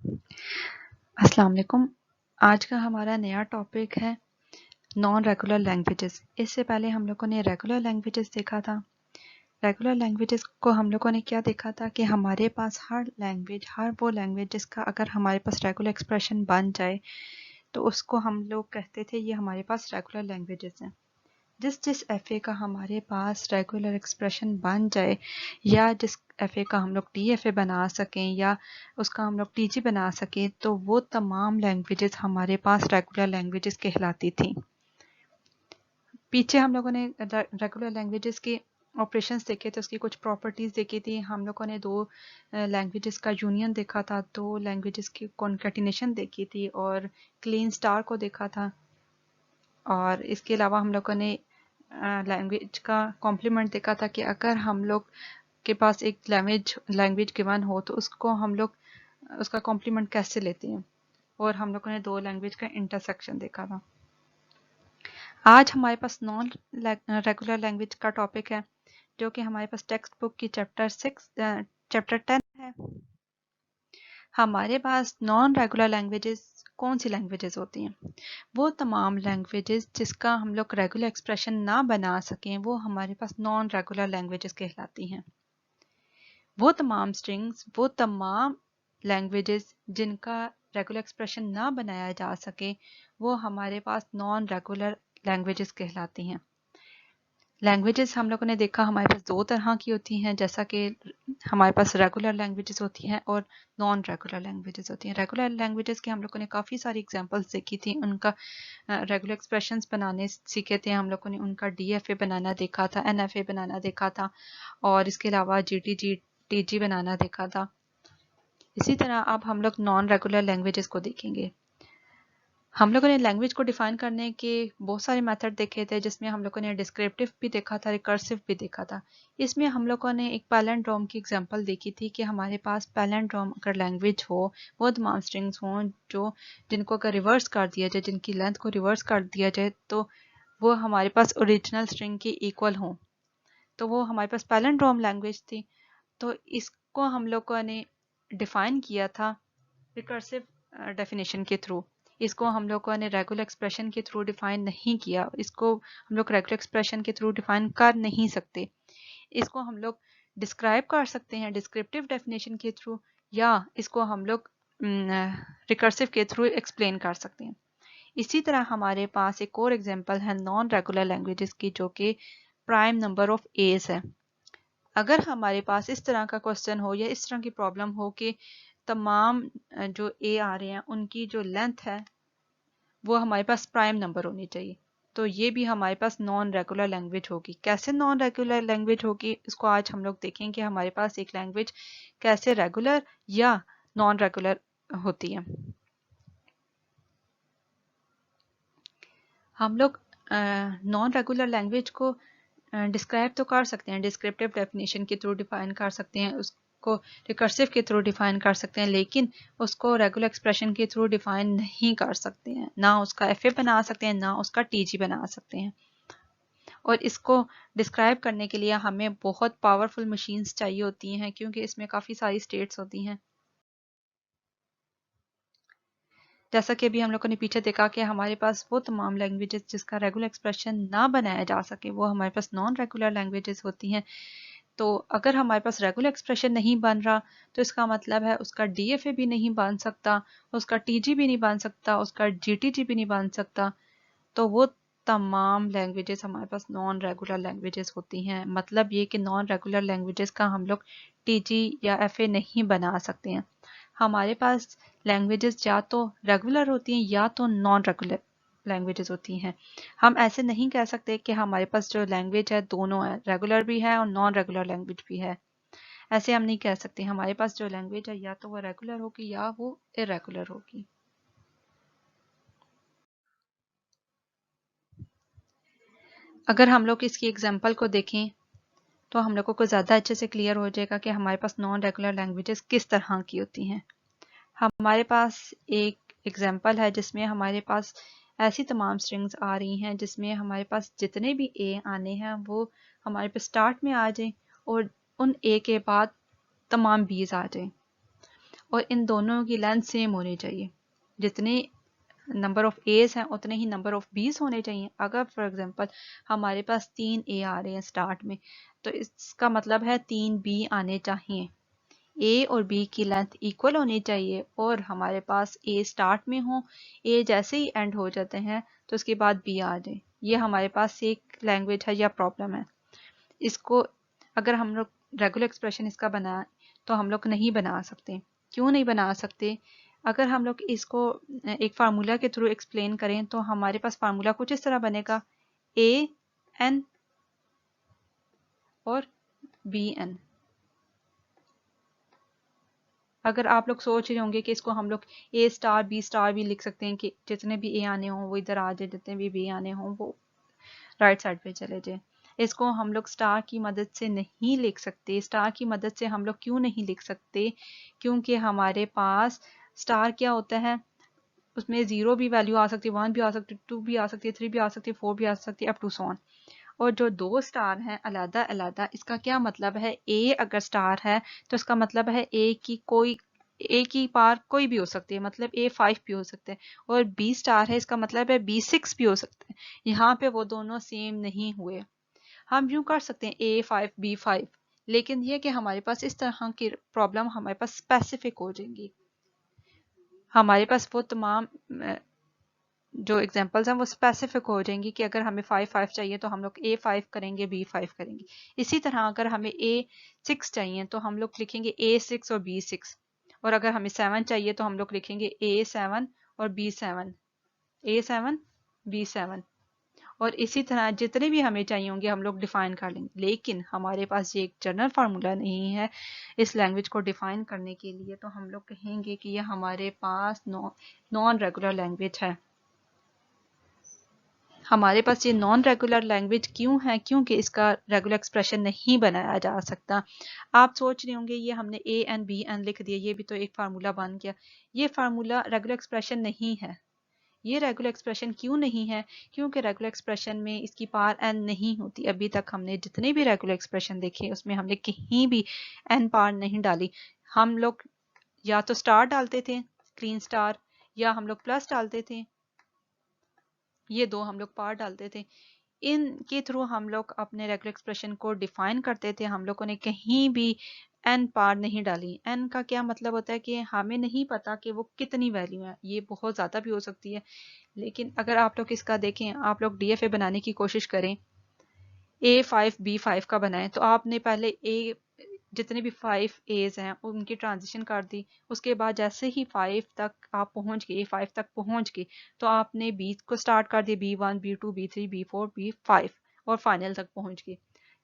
अस्सलाम वालेकुम। आज का हमारा नया टॉपिक है नॉन रेगुलर लैंग्वेजेस। इससे पहले हम लोगों ने रेगुलर लैंग्वेजेस देखा था। रेगुलर लैंग्वेजेस को हम लोगों ने क्या देखा था कि हमारे पास हर वो लैंग्वेज जिसका अगर हमारे पास रेगुलर एक्सप्रेशन बन जाए तो उसको हम लोग कहते थे ये हमारे पास रेगुलर लैंग्वेजेस हैं। जिस एफ ए का हमारे पास रेगुलर एक्सप्रेशन बन जाए या जिस एफ ए का हम लोग टी एफ ए बना सकें या उसका हम लोग टी जी बना सकें तो वो तमाम लैंग्वेजेस हमारे पास रेगुलर लैंग्वेजेस कहलाती थी। पीछे हम लोगों ने रेगुलर लैंग्वेजेस के ऑपरेशंस देखे थे, उसकी कुछ प्रॉपर्टीज़ देखी थी। हम लोगों ने दो लैंग्वेजेस का यूनियन देखा था, दो लैंग्वेजेस की कॉन्केटिनेशन देखी थी और क्लीन स्टार को देखा था। और इसके अलावा हम लोगों ने लैंग्वेज का कॉम्प्लीमेंट देखा था कि अगर हम लोग के पास एक लैंग्वेज गिवन हो तो उसको हम लोग उसका कॉम्प्लीमेंट कैसे लेते हैं, और हम लोगों ने दो लैंग्वेज का इंटरसेक्शन देखा था। आज हमारे पास नॉन रेगुलर लैंग्वेज का टॉपिक है जो कि हमारे पास टेक्स्ट बुक की चैप्टर 10 है। हमारे पास नॉन रेगुलर लैंग्वेजेस कौन सी लैंग्वेजेस होती हैं? वो तमाम लैंग्वेजेस जिसका हम लोग रेगुलर एक्सप्रेशन ना बना सकें वो हमारे पास नॉन रेगुलर लैंग्वेजेस कहलाती हैं। वो तमाम स्ट्रिंग्स, वो तमाम लैंग्वेजेस जिनका रेगुलर एक्सप्रेशन ना बनाया जा सके वो हमारे पास नॉन रेगुलर लैंग्वेजेस कहलाती हैं। लैंग्वेजेस हम लोगों ने देखा हमारे पास दो तरह की होती हैं, जैसा कि हमारे पास रेगुलर लैंग्वेजेस होती हैं और नॉन रेगुलर लैंग्वेजेस होती हैं। रेगुलर लैंग्वेजेस के हम लोगों ने काफ़ी सारी एग्जांपल्स देखी थी, उनका रेगुलर एक्सप्रेशंस बनाने सीखे थे हम लोगों ने, उनका डीएफए बनाना देखा था, एनएफए बनाना देखा था और इसके अलावा जीटीजी टीजी बनाना देखा था। इसी तरह अब हम लोग नॉन रेगुलर लैंग्वेजेस को देखेंगे। हम लोगों ने लैंग्वेज को डिफाइन करने के बहुत सारे मेथड देखे थे, जिसमें हम लोगों ने डिस्क्रिप्टिव भी देखा था, रिकर्सिव भी देखा था। इसमें हम लोगों ने एक पैलिंड्रोम की एग्जांपल देखी थी कि हमारे पास पैलिंड्रोम अगर लैंग्वेज हो, वो तमाम स्ट्रिंग्स हों जिनको अगर रिवर्स कर दिया जाए, जिनकी लेंथ को रिवर्स कर दिया जाए तो वो हमारे पास ओरिजिनल स्ट्रिंग के इक्वल हों, तो वो हमारे पास पैलिंड्रोम लैंग्वेज थी। तो इसको हम लोगों ने डिफाइन किया था रिकर्सिव डेफिनेशन के थ्रू। इसको हम लोगों ने रेगुलर एक्सप्रेशन के थ्रू डिफाइन नहीं किया, इसको हम लोग रेगुलर एक्सप्रेशन के थ्रू डिफाइन कर नहीं सकते। इसको हम लोग डिस्क्राइब कर सकते हैं डिस्क्रिप्टिव डेफिनेशन के थ्रू, या इसको हम लोग रिकर्सिव के थ्रू एक्सप्लेन कर सकते हैं। इसी तरह हमारे पास एक और एग्जांपल है नॉन रेगुलर लैंग्वेजेस की, जो कि प्राइम नंबर ऑफ एज है। अगर हमारे पास इस तरह का क्वेश्चन हो या इस तरह की प्रॉब्लम हो कि तमाम जो ए आ रहे हैं उनकी जो लेंथ है वो हमारे पास प्राइम नंबर होनी चाहिए, तो ये भी हमारे पास नॉन रेगुलर लैंग्वेज होगी। कैसे नॉन रेगुलर लैंग्वेज होगी इसको आज हम लोग देखें कि हमारे पास एक लैंग्वेज कैसे रेगुलर या नॉन रेगुलर होती है। हम लोग नॉन रेगुलर लैंग्वेज को डिस्क्राइब तो कर सकते हैं, डिस्क्रिप्टिव डेफिनेशन के थ्रू डिफाइन कर सकते हैं, उसको रिकर्सिव के थ्रू डिफाइन कर सकते हैं, लेकिन उसको रेगुलर एक्सप्रेशन के थ्रू डिफाइन नहीं कर सकते हैं। ना उसका एफ बना सकते हैं, ना उसका टीजी बना सकते हैं। और इसको डिस्क्राइब करने के लिए हमें बहुत पावरफुल मशीन्स चाहिए होती हैं, क्योंकि इसमें काफ़ी सारी स्टेट्स होती हैं। जैसा कि अभी हम लोगों ने पीछे देखा कि हमारे पास वो तमाम लैंग्वेजेस जिसका रेगुलर एक्सप्रेशन ना बनाया जा सके वो हमारे पास नॉन रेगुलर लैंग्वेजेस होती हैं। तो अगर हमारे पास रेगुलर एक्सप्रेशन नहीं बन रहा तो इसका मतलब है उसका डीएफए भी नहीं बन सकता, उसका टीजी भी नहीं बन सकता, उसका जीटीजी भी नहीं बन सकता। तो वो तमाम लैंग्वेजेस हमारे पास नॉन रेगुलर लैंग्वेजेस होती हैं। मतलब ये कि नॉन रेगुलर लैंग्वेजेस का हम लोग टीजी या एफए नहीं बना सकते हैं। हमारे पास लैंग्वेजेस या तो रेगुलर होती हैं या तो नॉन रेगुलर लैंग्वेजेस होती हैं। हम ऐसे नहीं कह सकते कि हमारे पास जो लैंग्वेज है दोनों है, रेगुलर भी है और नॉन रेगुलर लैंग्वेज भी है। ऐसे हम नहीं कह सकते। हमारे पास जो लैंग्वेज है या तो वो रेगुलर होगी या वो इरेगुलर होगी। अगर हम लोग इसकी एग्जांपल को देखें तो हम लोगों को ज़्यादा अच्छे से क्लियर हो जाएगा कि हमारे पास नॉन रेगुलर लैंग्वेजेस किस तरह की होती हैं। हमारे पास एक एग्जांपल है जिसमें हमारे पास ऐसी तमाम स्ट्रिंग्स आ रही हैं जिसमें हमारे पास जितने भी ए आने हैं वो हमारे पास स्टार्ट में आ जाएं और उन ए के बाद तमाम बीज आ जाएं। और इन दोनों की लेंथ सेम होनी चाहिए। जितने नंबर ऑफ एज हैं उतने ही नंबर ऑफ बीस होने चाहिए। अगर फॉर एग्जांपल हमारे पास 3 ए आ रहे हैं स्टार्ट में, तो इसका मतलब है 3 बी आने चाहिए। ए और बी की लेंथ इक्वल होनी चाहिए और हमारे पास ए स्टार्ट में हो, ए जैसे ही एंड हो जाते हैं तो उसके बाद बी आ जाए। ये हमारे पास एक लैंग्वेज है या प्रॉब्लम है। इसको अगर हम लोग रेगुलर एक्सप्रेशन इसका बनाए तो हम लोग नहीं बना सकते। क्यों नहीं बना सकते? अगर हम लोग इसको एक फार्मूला के थ्रू एक्सप्लेन करें तो हमारे पास फार्मूला कुछ इस तरह बनेगा, ए एन और बी एन। अगर आप लोग सोच रहे होंगे कि इसको हम लोग ए स्टार बी लिख सकते हैं कि जितने भी ए आने हों वो इधर आ जाए, जितने भी बी आने हों वो राइट साइड पे चले जाए। इसको हम लोग स्टार की मदद से नहीं लिख सकते। स्टार की मदद से हम लोग क्यों नहीं लिख सकते? क्योंकि हमारे पास स्टार क्या होता है, उसमें जीरो भी वैल्यू आ सकती है, वन भी आ सकती है, टू भी आ सकती है, थ्री भी आ सकती है, फोर भी आ सकती है, अप टू सॉन। और जो दो स्टार हैं अलग अलग, इसका क्या मतलब है? ए अगर स्टार है तो इसका मतलब है ए की पार कोई भी हो सकती है, मतलब A5 भी हो सकते हैं। और बी स्टार है, इसका मतलब है B6 भी हो सकते हैं। यहाँ पे वो दोनों सेम नहीं हुए। हम यूं कर सकते हैं A5 B5, लेकिन ये कि हमारे पास इस तरह की प्रॉब्लम हमारे पास स्पेसिफिक हो जाएंगी। हमारे पास वो तमाम जो एग्जांपल्स हैं वो स्पेसिफिक हो जाएंगी कि अगर हमें 5 चाहिए तो हम लोग A5 करेंगे, B5 करेंगे। इसी तरह अगर हमें A6 चाहिए तो हम लोग लिखेंगे A6 और B6। और अगर हमें 7 चाहिए तो हम लोग लिखेंगे A7 और B7, A7 B7। और इसी तरह जितने भी हमें चाहिए होंगे हम लोग डिफाइन कर लेंगे। लेकिन हमारे पास ये एक जनरल फार्मूला नहीं है इस लैंग्वेज को डिफाइन करने के लिए, तो हम लोग कहेंगे कि ये हमारे पास नॉन रेगुलर लैंग्वेज है। हमारे पास ये नॉन रेगुलर लैंग्वेज क्यों है? क्योंकि इसका रेगुलर एक्सप्रेशन नहीं बनाया जा सकता। आप सोच रहे होंगे ये हमने ए एन बी एन लिख दिया, ये भी तो एक फार्मूला बन गया। ये फार्मूला रेगुलर एक्सप्रेशन नहीं है। ये रेगुलर एक्सप्रेशन क्यों नहीं है? क्योंकि रेगुलर एक्सप्रेशन में इसकी पावर एन नहीं होती। अभी तक हमने जितने भी रेगुलर एक्सप्रेशन देखे उसमें हमने कहीं भी एन पावर नहीं डाली। हम लोग या तो स्टार डालते थे, क्लीन स्टार, या हम लोग प्लस डालते थे। ये दो हम लोग पावर डालते थे। इनके थ्रू हम लोग अपने रेगुलर एक्सप्रेशन को डिफाइन करते थे। हम लोगों ने कहीं भी एन पार नहीं डाली। एन का क्या मतलब होता है कि हमें नहीं पता कि वो कितनी वैल्यू है, ये बहुत ज़्यादा भी हो सकती है। लेकिन अगर आप लोग इसका देखें, आप लोग DFA बनाने की कोशिश करें, A5 B5 का बनाएं तो आपने पहले ए जितने भी 5 एज हैं उनकी ट्रांजिशन कर दी। उसके बाद जैसे ही 5 तक आप पहुंच गए, A5 तक पहुंच गए, तो आपने B को स्टार्ट कर दिया, B1 B2 B3 B4 B5 और फाइनल तक पहुंच गए।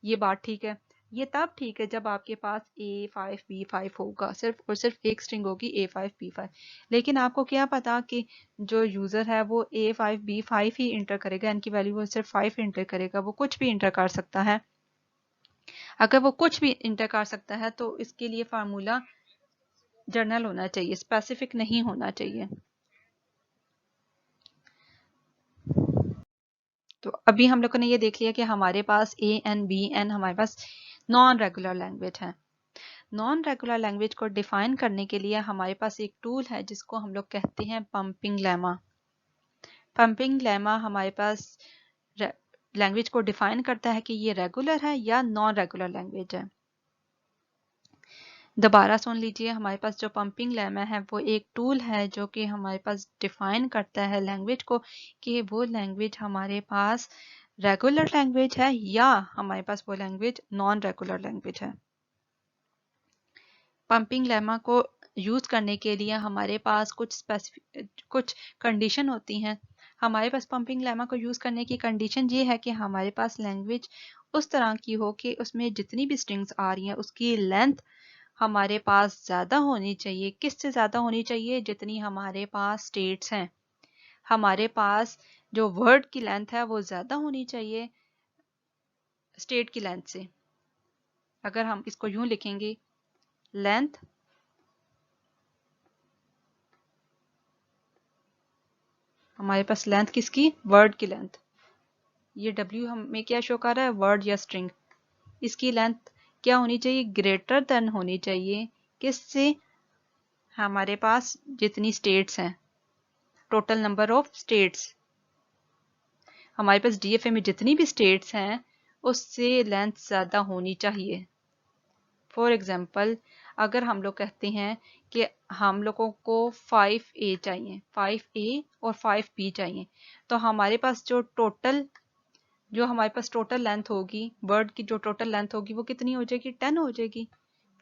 ये बात ठीक है। ये तब ठीक है जब आपके पास A5 B5 होगा, सिर्फ और सिर्फ एक स्ट्रिंग होगी A5 B5। लेकिन आपको क्या पता कि जो यूजर है वो A5 B5 ही इंटर करेगा, इनकी वैल्यू वो सिर्फ 5 इंटर करेगा, वो कुछ भी इंटर कर सकता है। अगर वो कुछ भी इंटर कर सकता है तो इसके लिए फार्मूला जनरल होना चाहिए, स्पेसिफिक नहीं होना चाहिए। तो अभी हम लोगों ने ये देख लिया कि हमारे पास ए एन बी एन हमारे पास नॉन रेगुलर लैंग्वेज है। नॉन रेगुलर लैंग्वेज को डिफाइन करने के लिए हमारे पास एक टूल है जिसको हम लोग कहते हैं पंपिंग लेमा। पंपिंग लेमा हमारे पास लैंग्वेज को डिफाइन करता है कि ये रेगुलर है या नॉन रेगुलर लैंग्वेज है। दोबारा सुन लीजिए, हमारे पास जो पंपिंग लेमा है वो एक टूल है जो कि हमारे पास डिफाइन करता है लैंग्वेज को कि वो लैंग्वेज हमारे पास रेगुलर लैंग्वेज है या हमारे पास वो लैंग्वेज नॉन रेगुलर लैंग्वेज है। पंपिंग लेमा को यूज करने के लिए हमारे पास कुछ कंडीशन होती हैं। हमारे पास पंपिंग लेमा को यूज करने की कंडीशन ये है कि हमारे पास लैंग्वेज उस तरह की हो कि उसमें जितनी भी स्ट्रिंग्स आ रही हैं उसकी लेंथ हमारे पास ज्यादा होनी चाहिए। किससे ज्यादा होनी चाहिए? जितनी हमारे पास स्टेट्स हैं। हमारे पास जो वर्ड की लेंथ है वो ज्यादा होनी चाहिए स्टेट की लेंथ से। अगर हम इसको यूं लिखेंगे, लेंथ हमारे पास लेंथ किसकी? वर्ड की लेंथ। ये W हमें क्या शो कर रहा है? वर्ड या स्ट्रिंग। इसकी लेंथ क्या होनी चाहिए? ग्रेटर देन होनी चाहिए किससे? हमारे पास जितनी स्टेट्स हैं, टोटल नंबर ऑफ स्टेट्स, हमारे पास डीएफए में जितनी भी स्टेट्स हैं उससे लेंथ ज़्यादा होनी चाहिए। फॉर एग्जाम्पल, अगर हम लोग कहते हैं कि हम लोगों को 5A चाहिए, 5A और 5B चाहिए, तो हमारे पास जो हमारे पास टोटल लेंथ होगी, वर्ड की जो टोटल लेंथ होगी वो कितनी हो जाएगी? 10 हो जाएगी।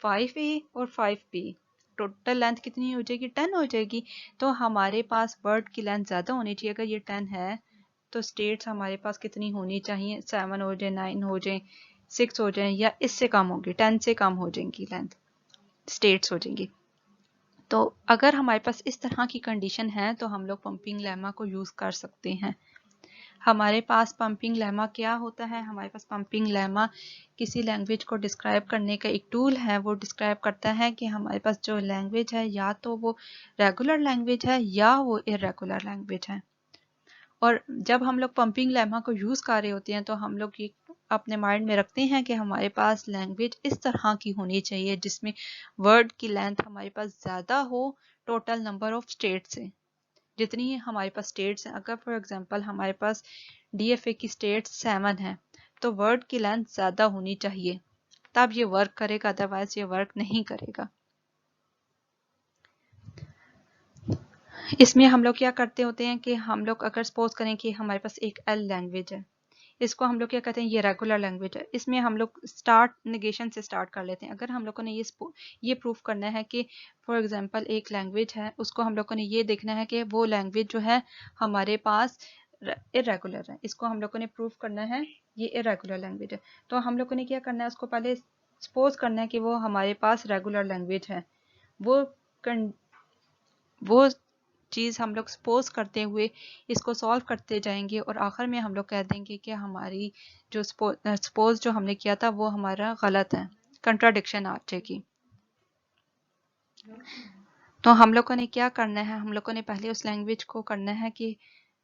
5A और 5B टोटल लेंथ कितनी हो जाएगी? 10 हो जाएगी। तो हमारे पास वर्ड की लेंथ ज़्यादा होनी चाहिए। अगर ये 10 है तो स्टेट्स हमारे पास कितनी होनी चाहिए? 7 हो जाए, 9 हो जाए, 6 हो जाए, या इससे कम होगी, 10 से कम हो जाएंगी लेंथ, स्टेट्स हो जाएंगी। तो अगर हमारे पास इस तरह की कंडीशन है तो हम लोग पंपिंग लेमा को यूज़ कर सकते हैं। हमारे पास पंपिंग लेमा क्या होता है? हमारे पास पंपिंग लेमा किसी लैंग्वेज को डिस्क्राइब करने का एक टूल है। वो डिस्क्राइब करता है कि हमारे पास जो लैंग्वेज है या तो वो रेगुलर लैंग्वेज है या वो इरेगुलर लैंग्वेज है। और जब हम लोग पंपिंग लेमा को यूज़ कर रहे होते हैं तो हम लोग ये अपने माइंड में रखते हैं कि हमारे पास लैंग्वेज इस तरह की होनी चाहिए जिसमें वर्ड की लेंथ हमारे पास ज़्यादा हो टोटल नंबर ऑफ स्टेट से। जितनी हमारे पास स्टेट्स हैं, अगर फॉर एग्जांपल हमारे पास डीएफए की स्टेट 7 है तो वर्ड की लेंथ ज़्यादा होनी चाहिए, तब ये वर्क करेगा, अदरवाइज ये वर्क नहीं करेगा। इसमें हम लोग क्या करते होते हैं कि हम लोग अगर सपोज करें कि हमारे पास एक एल लैंग्वेज है, इसको हम लोग क्या कहते हैं? ये रेगुलर लैंग्वेज है। इसमें हम लोग स्टार्ट नेगेशन से स्टार्ट कर लेते हैं। अगर हम लोगों ने ये प्रूफ करना है कि फॉर एग्जांपल एक लैंग्वेज है, उसको हम लोगों ने ये देखना है कि वो लैंग्वेज जो है हमारे पास इरेगुलर है, इसको हम लोगों ने प्रूफ करना है ये इरेगुलर लैंग्वेज है। तो हम लोगों ने क्या करना है? उसको पहले सपोज करना है कि वो हमारे पास रेगुलर लैंग्वेज है। वो चीज़ हम लोग सपोज करते हुए इसको सॉल्व करते जाएंगे और आखिर में हम लोग कह देंगे कि हमारी जो सपोज जो हमने किया था वो हमारा गलत है, कंट्राडिक्शन आ जाएगी। तो हम लोगों ने क्या करना है? हम लोगों ने पहले उस लैंग्वेज को करना है कि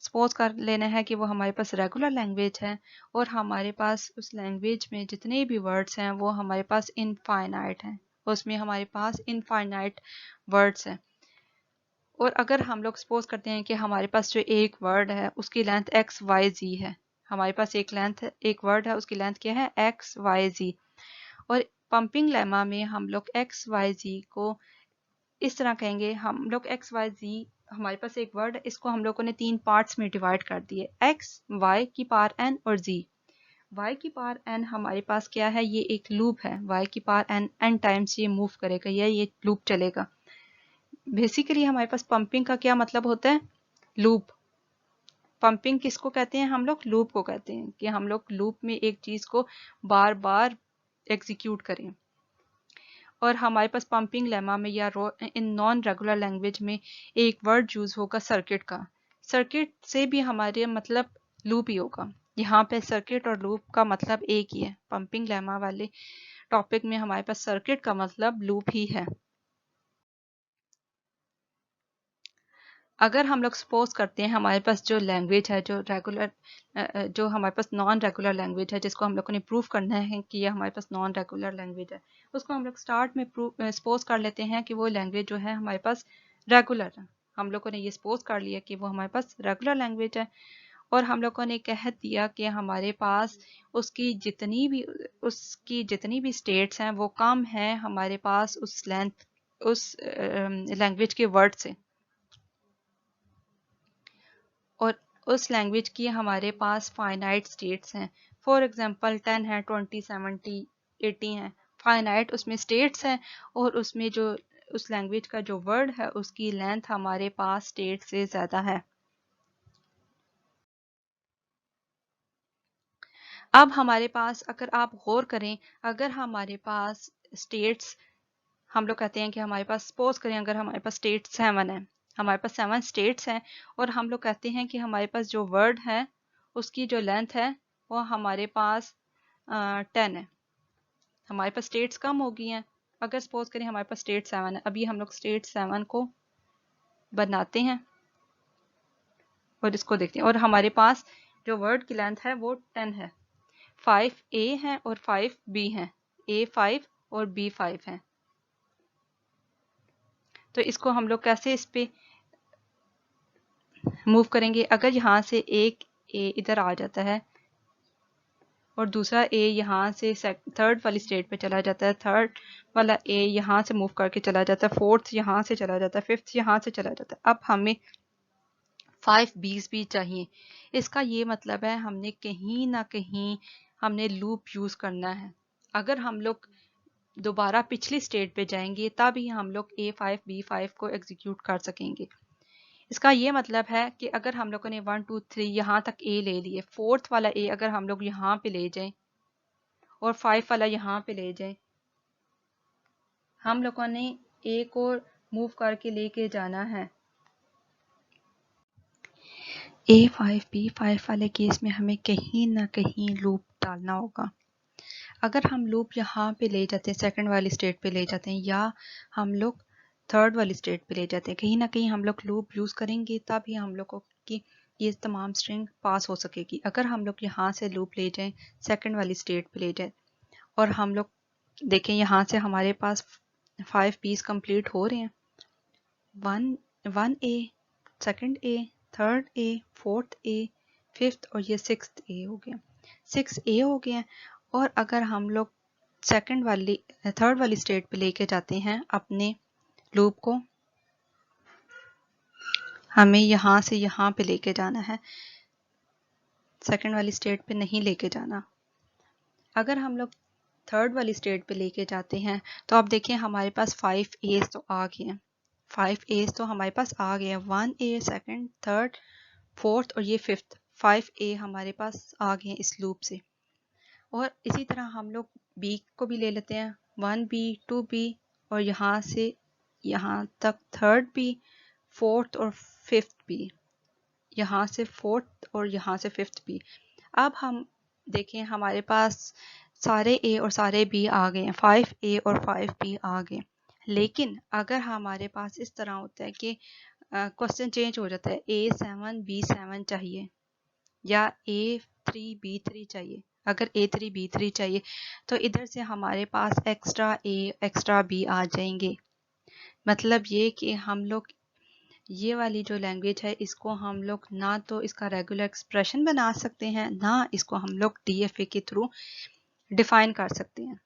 सपोज कर लेना है कि वो हमारे पास रेगुलर लैंग्वेज है और हमारे पास उस लैंग्वेज में जितने भी वर्ड्स हैं वो हमारे पास इनफाइनाइट हैं, उसमें हमारे पास इनफाइनाइट वर्ड्स हैं। और अगर हम लोग सपोज करते हैं कि हमारे पास जो एक वर्ड है उसकी लेंथ एक्स वाई जी है, हमारे पास एक वर्ड है उसकी लेंथ क्या है? एक्स वाई जी। और पंपिंग लेमा में हम लोग एक्स वाई जी को इस तरह कहेंगे, हम लोग एक्स वाई जी, हमारे पास एक वर्ड है, इसको हम लोगों ने 3 पार्ट्स में डिवाइड कर दिए, एक्स वाई की पावर एन और जी। y की पावर n हमारे पास क्या है? ये एक लूप है, y की पावर n टाइम्स ये मूव करेगा या ये लूप चलेगा। बेसिकली हमारे पास पंपिंग का क्या मतलब होता है? लूप। पंपिंग किसको कहते हैं? हम लोग लूप को कहते हैं, कि हम लोग लूप में एक चीज को बार बार एग्जीक्यूट करें। और हमारे पास पंपिंग लेमा में या इन नॉन रेगुलर लैंग्वेज में एक वर्ड यूज होगा सर्किट का। सर्किट से भी हमारे मतलब लूप ही होगा। यहाँ पे सर्किट और लूप का मतलब एक ही है। पंपिंग लेमा वाले टॉपिक में हमारे पास सर्किट का मतलब लूप ही है। अगर हम लोग सपोज करते हैं हमारे पास जो लैंग्वेज है जो हमारे पास नॉन रेगुलर लैंग्वेज है, जिसको हम लोगों ने प्रूव करना है कि ये हमारे पास नॉन रेगुलर लैंग्वेज है, उसको हम लोग स्टार्ट में सपोज कर लेते हैं कि वो लैंग्वेज जो है हमारे पास रेगुलर है। हम लोगों ने ये सपोज कर लिया कि वो हमारे पास रेगुलर लैंग्वेज है और हम लोगों ने कह दिया कि हमारे पास उसकी जितनी भी स्टेट्स हैं वो कम है हमारे पास उस लैंग्वेज के वर्ड से। और उस लैंग्वेज की हमारे पास फाइनाइट स्टेट्स हैं। फॉर एग्जांपल 10 है, 20, 70, 80 हैं। फाइनाइट उसमें स्टेट्स हैं और उसमें जो उस लैंग्वेज का जो वर्ड है उसकी लेंथ हमारे पास स्टेट से ज़्यादा है। अब हमारे पास अगर आप गौर करें, अगर हमारे पास स्टेट्स, हम लोग कहते हैं कि हमारे पास सपोज करें अगर हमारे पास स्टेट 7 है, हमारे पास 7 स्टेट्स हैं और हम लोग कहते हैं कि हमारे पास जो वर्ड है उसकी जो लेंथ है वो हमारे पास 10 है। हमारे पास स्टेट्स कम हो गई हैं। अगर सपोज करें हमारे पास स्टेट 7 है, अभी हम लोग स्टेट 7 को बनाते हैं और इसको देखते हैं और हमारे पास जो वर्ड की लेंथ है वो 10 है। 5A है और 5B है, A 5 और B 5 है। तो इसको हम लोग कैसे इस पे मूव करेंगे? अगर यहाँ से एक ए इधर आ जाता है और दूसरा ए यहाँ से थर्ड वाली स्टेट पे चला जाता है, थर्ड वाला ए यहाँ से मूव करके चला जाता है, फोर्थ यहाँ से चला जाता है, फिफ्थ यहाँ से चला जाता है। अब हमें 5 बीस भी चाहिए। इसका ये मतलब है हमने कहीं ना कहीं हमने लूप यूज करना है। अगर हम लोग दोबारा पिछली स्टेट पे जाएंगे तब ही हम लोग A5 B5 को एग्जीक्यूट कर सकेंगे। इसका ये मतलब है कि अगर हम लोगों ने 1 2 3 यहाँ तक ए ले लिए, फोर्थ वाला ए अगर हम लोग यहाँ पे ले जाएं और 5 वाला यहाँ पे ले जाएं, हम लोगों ने ए को मूव करके लेके जाना है। A5 B5 वाले केस में हमें कहीं ना कहीं लूप डालना होगा। अगर हम लूप यहाँ पे ले जाते हैं, सेकंड वाली स्टेट पे ले जाते हैं, या हम लोग थर्ड वाली स्टेट पे ले जाते हैं, कहीं ना कहीं हम लोग लूप यूज़ करेंगे तभी हम लोगों की ये तमाम स्ट्रिंग पास हो सकेगी। अगर हम लोग यहाँ से लूप ले जाएं, सेकंड वाली स्टेट पे ले जाएं और हम लोग देखें यहाँ से हमारे पास 5 पीस कंप्लीट हो रहे हैं, 1 A, second A, third A, fourth A, fifth और ये 6th ए हो गया, 6 ए हो गया। और अगर हम लोग थर्ड वाली स्टेट पे लेके जाते हैं अपने लूप को, हमें यहाँ से यहाँ पे लेके जाना है, सेकंड वाली स्टेट पे नहीं लेके जाना। अगर हम लोग थर्ड वाली स्टेट पे लेके जाते हैं तो आप देखें हमारे पास 5 एज तो आ गए हैं, 5 एज तो हमारे पास आ गए हैं, 1 ए, सेकंड, थर्ड, फोर्थ और ये फिफ्थ, 5 ए हमारे पास आ गए हैं इस लूप से। और इसी तरह हम लोग बी को भी ले लेते हैं, 1 बी, 2 बी और यहाँ से यहाँ तक थर्ड बी, फोर्थ और फिफ्थ बी, यहाँ से फोर्थ और यहाँ से फिफ्थ बी। अब हम देखें हमारे पास सारे ए और सारे बी आ गए हैं, 5 ए और 5 बी आ गए। लेकिन अगर हमारे पास इस तरह होता है कि क्वेश्चन चेंज हो जाता है, A7 B7 चाहिए या A3 B3 चाहिए, अगर A3 B3 चाहिए तो इधर से हमारे पास एक्स्ट्रा ए एक्स्ट्रा बी आ जाएंगे। मतलब ये कि हम लोग ये वाली जो लैंग्वेज है इसको हम लोग ना तो इसका रेगुलर एक्सप्रेशन बना सकते हैं, ना इसको हम लोग DFA के थ्रू डिफाइन कर सकते हैं,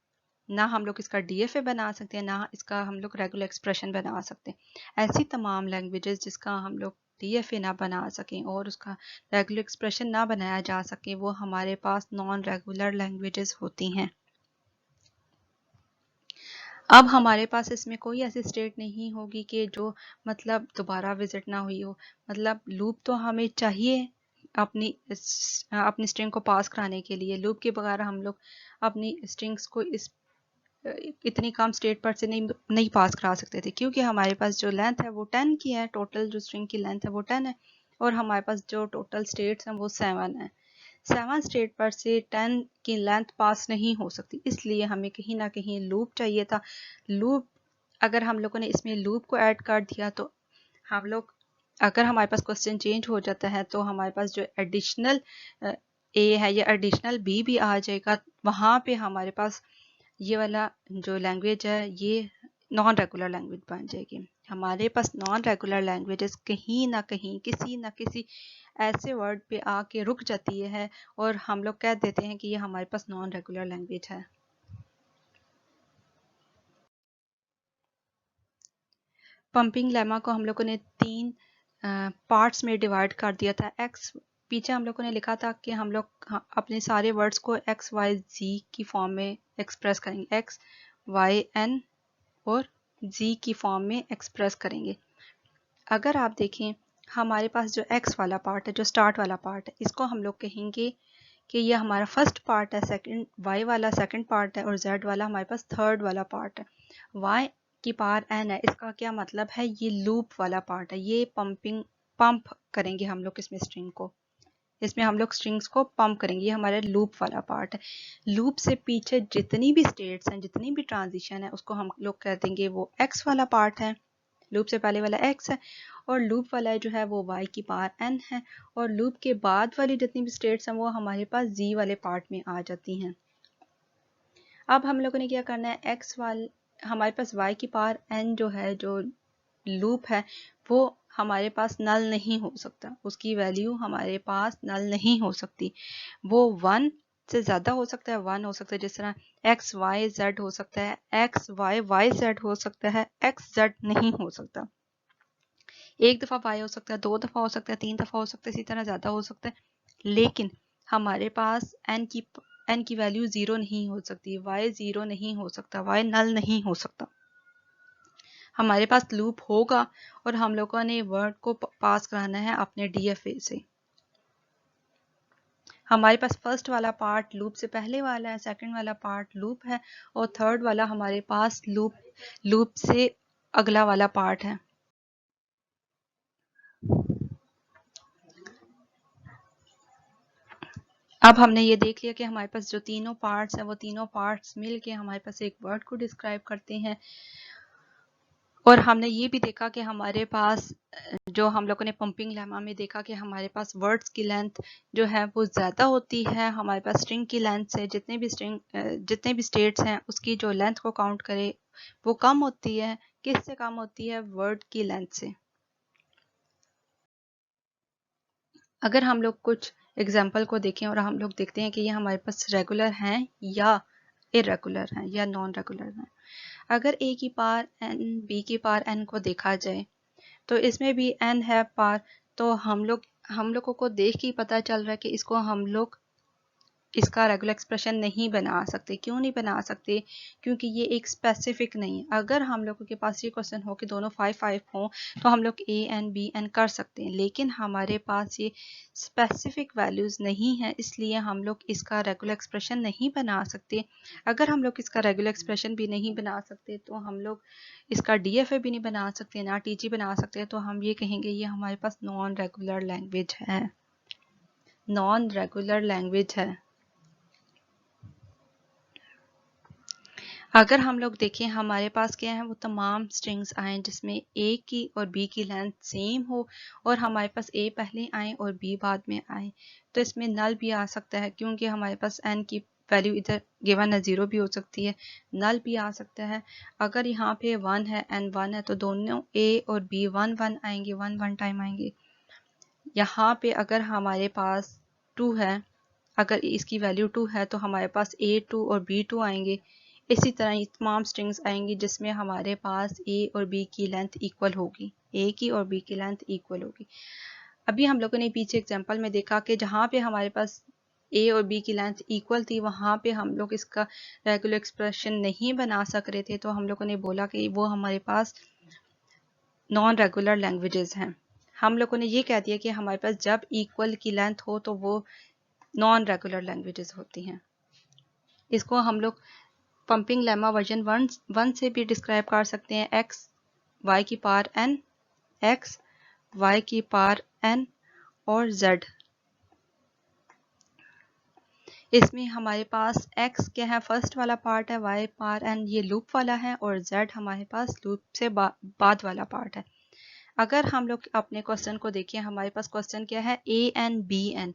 ना हम लोग इसका DFA बना सकते हैं, ना इसका हम लोग रेगुलर एक्सप्रेशन बना सकते हैं। ऐसी तमाम लैंग्वेजेस जिसका हम लोग DFA ना बना सकें और उसका रेगुलर एक्सप्रेशन ना बनाया जा सके, वो हमारे पास नॉन रेगुलर लैंग्वेजेस होती हैं। अब हमारे पास इसमें कोई ऐसी स्टेट नहीं होगी कि जो मतलब दोबारा विजिट ना हुई हो। मतलब लूप तो हमें चाहिए अपनी स्ट्रिंग को पास कराने के लिए। लूप के बगैर हम लोग अपनी स्ट्रिंग्स को इतनी कम स्टेट पर से नहीं पास करा सकते थे, क्योंकि हमारे पास जो लेंथ है वो 10 की है, टोटल जो स्ट्रिंग की लेंथ है वो 10 है और हमारे पास जो टोटल स्टेट्स हैं वो 7 है। 7 स्टेट पर से 10 की लेंथ पास नहीं हो सकती, इसलिए हमें कहीं ना कहीं लूप चाहिए था। लूप अगर हम लोगों ने इसमें लूप को ऐड कर दिया तो हम लोग, अगर हमारे पास क्वेश्चन चेंज हो जाता है तो हमारे पास जो एडिशनल ए है या एडिशनल बी भी आ जाएगा, वहाँ पे हमारे पास ये वाला जो लैंग्वेज है ये नॉन रेगुलर लैंग्वेज बन जाएगी। हमारे पास नॉन रेगुलर लैंग्वेजेस कहीं ना कहीं किसी ना किसी ऐसे वर्ड पे आके रुक जाती है और हम लोग कह देते हैं कि ये हमारे पास नॉन रेगुलर लैंग्वेज है। पंपिंग लेमा को हम लोगों ने 3 पार्ट्स में डिवाइड कर दिया था। एक्स पीछे हम लोगों ने लिखा था कि हम लोग अपने सारे वर्ड्स को एक्स वाई जी की फॉर्म में एक्सप्रेस करेंगे, एक्स वाई एन और जी की फॉर्म में एक्सप्रेस करेंगे। अगर आप देखें हमारे पास जो एक्स वाला पार्ट है, जो स्टार्ट वाला पार्ट है, इसको हम लोग कहेंगे कि ये हमारा फर्स्ट पार्ट है, सेकंड वाई वाला सेकंड पार्ट है और जेड वाला हमारे पास थर्ड वाला पार्ट है। वाई की पावर एन है, इसका क्या मतलब है, ये लूप वाला पार्ट है, ये पंप करेंगे हम लोग इसमें स्ट्रिंग को, इसमें हम लोग स्ट्रिंग्स को पंप करेंगे, ये हमारा लूप वाला पार्ट है। लूप से पीछे जितनी भी स्टेट्स हैं, जितनी भी ट्रांजिशन है, उसको हम लोग कह देंगे वो एक्स वाला पार्ट है। लूप से पहले वाला एक्स है और लूप वाला जो है वो वाई की पावर एन है और लूप के बाद वाली जितनी भी स्टेट्स हैं वो हमारे पास जी वाले पार्ट में आ जाती हैं। अब हम लोगों ने क्या करना है, एक्स वाले हमारे पास वाई की पावर एन जो है, जो लूप है वो हमारे पास नल नहीं हो सकता, उसकी वैल्यू हमारे पास नल नहीं हो सकती। वो 1 से ज़्यादा हो सकता है, 1 हो सकता है, जिस तरह एक्स वाई जेड हो सकता है, एक्स वाई वाई जेड हो सकता है, एक्स जेड नहीं हो सकता। एक दफ़ा वाई हो सकता है, 2 दफ़ा हो सकता है, 3 दफ़ा हो सकता है, इसी तरह ज़्यादा हो सकता है। लेकिन हमारे पास एन की वैल्यू 0 नहीं हो सकती, वाई 0 नहीं हो सकता, वाई नल नहीं हो सकता। हमारे पास लूप होगा और हम लोगों ने वर्ड को पास कराना है अपने डीएफए से। हमारे पास फर्स्ट वाला पार्ट लूप से पहले वाला है, सेकंड वाला पार्ट लूप है और थर्ड वाला हमारे पास लूप से अगला वाला पार्ट है। अब हमने ये देख लिया कि हमारे पास जो तीनों पार्ट्स हैं वो तीनों पार्ट्स मिलके हमारे पास एक वर्ड को डिस्क्राइब करते हैं। और हमने ये भी देखा कि हमारे पास जो हम लोगों ने पंपिंग लेमा में देखा कि हमारे पास वर्ड्स की लेंथ जो है वो ज़्यादा होती है हमारे पास स्ट्रिंग की लेंथ से। जितने भी स्टेट्स हैं उसकी जो लेंथ को काउंट करे वो कम होती है। किससे कम होती है? वर्ड की लेंथ से। अगर हम लोग कुछ एग्जाम्पल को देखें और हम लोग देखते हैं कि ये हमारे पास रेगुलर हैं या इरेगुलर हैं या नॉन रेगुलर हैं। अगर a की पावर n b की पावर n को देखा जाए तो इसमें भी n है पावर, तो हम लोगों को देख के पता चल रहा है कि इसको हम लोग इसका रेगुलर एक्सप्रेशन नहीं बना सकते। क्यों नहीं बना सकते? क्योंकि ये एक स्पेसिफिक नहीं है। अगर हम लोगों के पास ये क्वेश्चन हो कि दोनों 5-5 हों तो हम लोग a n b n कर सकते हैं, लेकिन हमारे पास ये स्पेसिफिक वैल्यूज़ नहीं है, इसलिए हम लोग इसका रेगुलर एक्सप्रेशन नहीं बना सकते। अगर हम लोग इसका रेगुलर एक्सप्रेशन भी नहीं बना सकते तो हम लोग इसका DFA भी नहीं बना सकते, ना TG बना सकते, तो हम ये कहेंगे ये हमारे पास नॉन रेगुलर लैंग्वेज है, नॉन रेगुलर लैंग्वेज है। अगर हम लोग देखें हमारे पास क्या है, वो तमाम स्ट्रिंग्स आए जिसमें A की और B की लेंथ सेम हो और हमारे पास A पहले आए और B बाद में आए, तो इसमें नल भी आ सकता है क्योंकि हमारे पास n की वैल्यू इधर गिवन है 0 भी हो सकती है, नल भी आ सकता है। अगर यहाँ पे 1 है n 1 है तो दोनों A और B 1 1 आएंगे, 1 1 टाइम आएंगे। यहाँ पे अगर हमारे पास 2 है, अगर इसकी वैल्यू 2 है तो हमारे पास A2 और B2 आएंगे। इसी तरह तमाम स्ट्रिंग्स आएंगी जिसमें हमारे पास A और B की लेंथ इक्वल होगी, A की और B की लेंथ इक्वल होगी। अभी हम लोगों ने पीछे एग्जांपल में देखा कि जहाँ पे हमारे पास A और B की लेंथ इक्वल थी वहाँ पे हम लोग इसका रेगुलर एक्सप्रेशन नहीं बना सक रहे थे, तो हम लोगों ने बोला कि वो हमारे पास नॉन रेगुलर लैंग्वेजेस हैं। हम लोगों ने ये कह दिया कि हमारे पास जब इक्वल की लेंथ हो तो वो नॉन रेगुलर लैंग्वेजेस होती हैं। इसको हम लोग पंपिंग लेमा वर्जन 1 से भी डिस्क्राइब कर सकते हैं। एक्स वाई की पावर n, एक्स वाई की पावर n और z। इसमें हमारे पास x क्या है, फर्स्ट वाला पार्ट है, y पावर n ये लूप वाला है और z हमारे पास लूप से बाद वाला पार्ट है। अगर हम लोग अपने क्वेश्चन को देखें, हमारे पास क्वेश्चन क्या है, a n b n,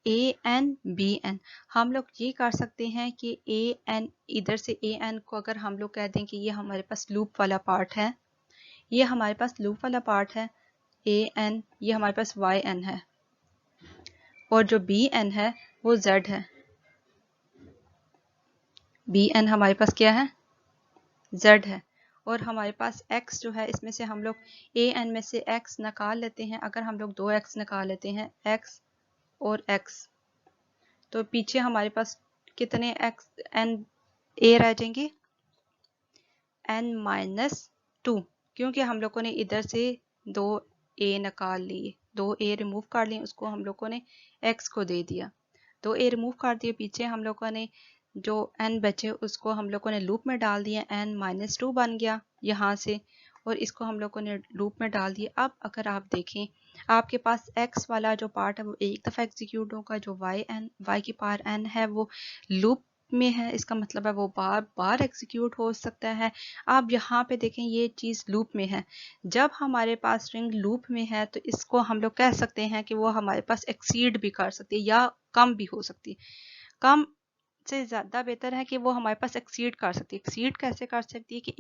a n b n। हम लोग ये कर सकते हैं कि a n इधर से a n को अगर हम लोग कह दें कि ये हमारे पास लूप वाला पार्ट है, ये हमारे पास लूप वाला पार्ट है a n, ये हमारे पास y n है और जो b n है वो z है। b n हमारे पास क्या है, z है। और हमारे पास x जो है इसमें से हम लोग a n में से x निकाल लेते हैं। अगर हम लोग 2x निकाल लेते हैं, x और x, तो पीछे हमारे पास कितने x n a रह जाएंगे, n-2, क्योंकि हम लोगों ने इधर से 2a निकाल लिए, 2a रिमूव कर लिए, उसको हम लोगों ने x को दे दिया, 2a रिमूव कर दिए। पीछे हम लोगों ने जो n बचे उसको हम लोगों ने लूप में डाल दिया, n-2 बन गया यहाँ से, और इसको हम लोगों ने लूप में डाल दिया। अब अगर आप देखें आपके पास x वाला जो पार्ट है वो एक दफ़ा एग्जीक्यूट होगा, जो y की पावर n है वो लूप में है, इसका मतलब है वो बार बार एग्जीक्यूट हो सकता है। आप यहाँ पे देखें ये चीज़ लूप में है। जब हमारे पास स्ट्रिंग लूप में है तो इसको हम लोग कह सकते हैं कि वो हमारे पास एक्सीड भी कर सकती है या कम भी हो सकती है। कम से ज़्यादा बेहतर है कि वो हमारे पास एक्सीड कर सकती है। एक्सीड कैसे कर सकती है कि